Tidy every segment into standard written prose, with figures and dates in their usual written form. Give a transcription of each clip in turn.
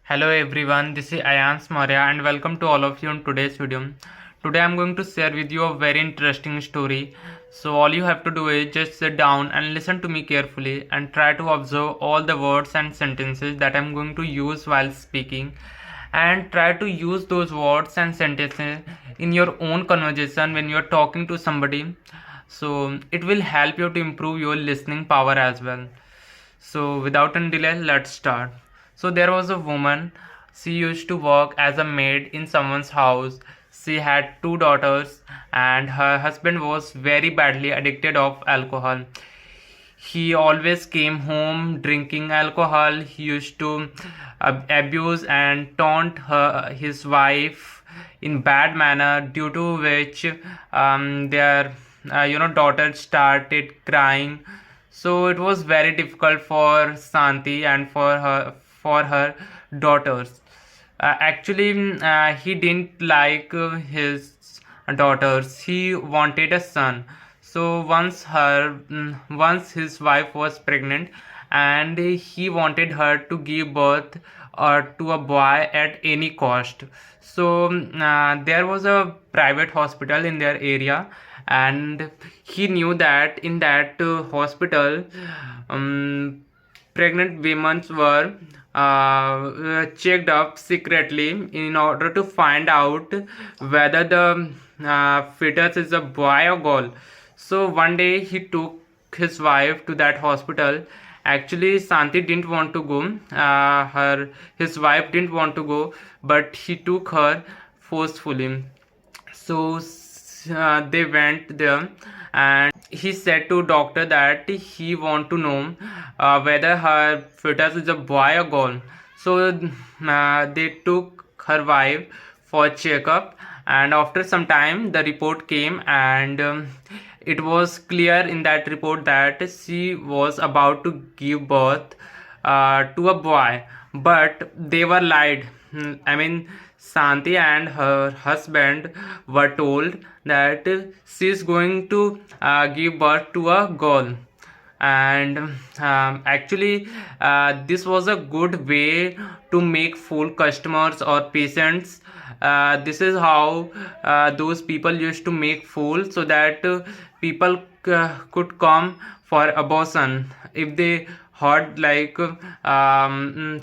Hello everyone, this is Ayans Maurya and welcome to all of you in today's video. Today I'm going to share with you a very interesting story. So all you have to do is just sit down and listen to me carefully and try to observe all the words and sentences that I'm going to use while speaking, and try to use those words and sentences in your own conversation when you're talking to somebody. So it will help you to improve your listening power as well. So without any delay, let's start. So there was a woman. She used to work as a maid in someone's house. She had two daughters and her husband was very badly addicted of alcohol. He always came home drinking alcohol. He used to abuse and taunt his wife in bad manner, due to which their daughter started crying. So it was very difficult for Santi and for her daughters. He didn't like his daughters. He wanted a son. So once his wife was pregnant, and he wanted her to give birth to a boy at any cost. So there was a private hospital in their area, and he knew that in that hospital, pregnant women were checked up secretly in order to find out whether the fetus is a boy or girl. So one day he took his wife to that hospital. Actually, Santi didn't want to go. His wife didn't want to go, but he took her forcefully. So they went there, and he said to doctor that he want to know whether her fetus is a boy or girl. So they took her wife for checkup, and after some time the report came, and it was clear in that report that she was about to give birth to a boy, but they were lied. I mean, Santi and her husband were told that she is going to give birth to a girl. And this was a good way to make fool customers or patients. This is how those people used to make fool, so that people could come for abortion if they heard like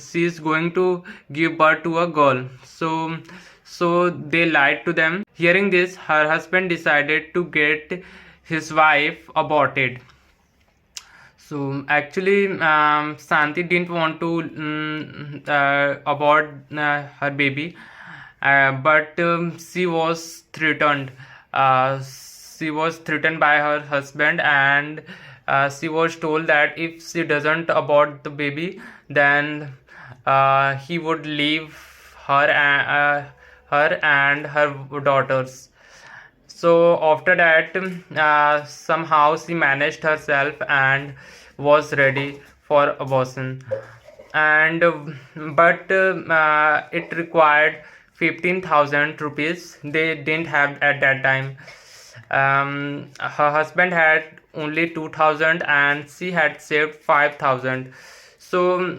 she is going to give birth to a girl. So they lied to them. Hearing this, her husband decided to get his wife aborted. So Santi didn't want to abort her baby, but she was threatened. She was threatened by her husband, and she was told that if she doesn't abort the baby, then he would leave her and her daughters. So after that, somehow she managed herself and was ready for abortion. And but it required 15,000 rupees. They didn't have at that time. Her husband had only 2,000 and she had saved 5,000. So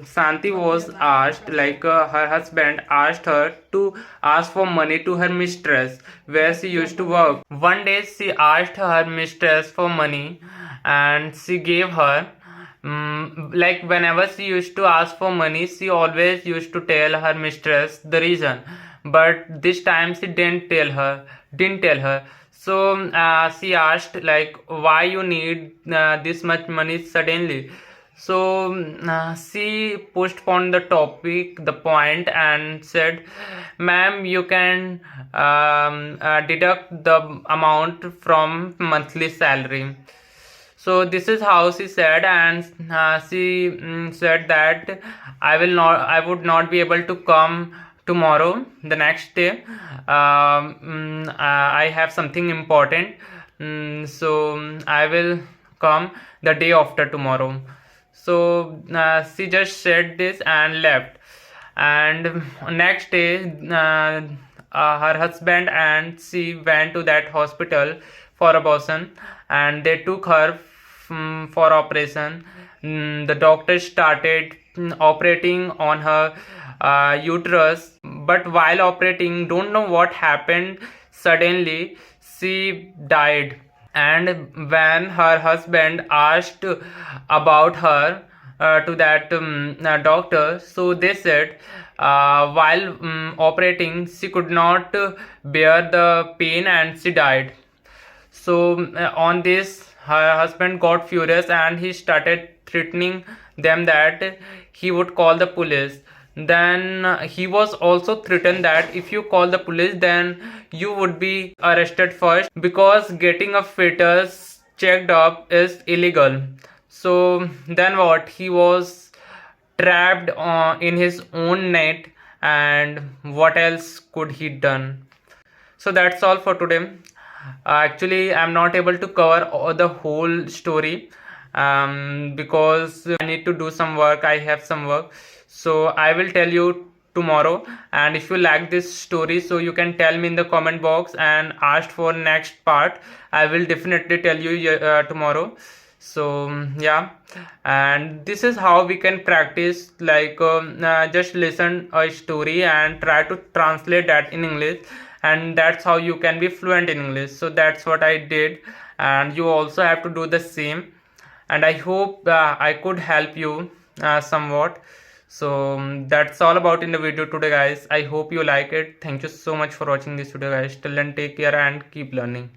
Santi was asked, her husband asked her to ask for money to her mistress where she used to work. One day she asked her mistress for money, and she gave her. Whenever she used to ask for money, she always used to tell her mistress the reason, but this time she didn't tell her. So she asked, why you need this much money suddenly. So she postponed the topic, the point, and said, ma'am, you can deduct the amount from monthly salary. So this is how she said, and she said that I would not be able to come tomorrow, the next day. I have something important, so I will come the day after tomorrow. So she just said this and left. And next day, her husband and she went to that hospital for abortion, and they took her for operation. the doctor started operating on her uterus, but while operating, don't know what happened, suddenly she died. And when her husband asked about her to that doctor, so they said while operating she could not bear the pain and she died. So on this, her husband got furious and he started threatening them that he would call the police. Then he was also threatened that if you call the police, then you would be arrested first, because getting a fetus checked up is illegal. So then what? He was trapped in his own net, and what else could he done? So that's all for today. Actually, I'm not able to cover the whole story because I need to do some work. I have some work, so I will tell you tomorrow. And if you like this story, so you can tell me in the comment box and ask for next part. I will definitely tell you tomorrow. So yeah, and this is how we can practice, like just listen a story and try to translate that in English, and that's how you can be fluent in English. So that's what I did, and you also have to do the same. And I hope I could help you somewhat. So that's all about in the video today, guys. I hope you like it. Thank you so much for watching this video, guys. Till then, take care and keep learning.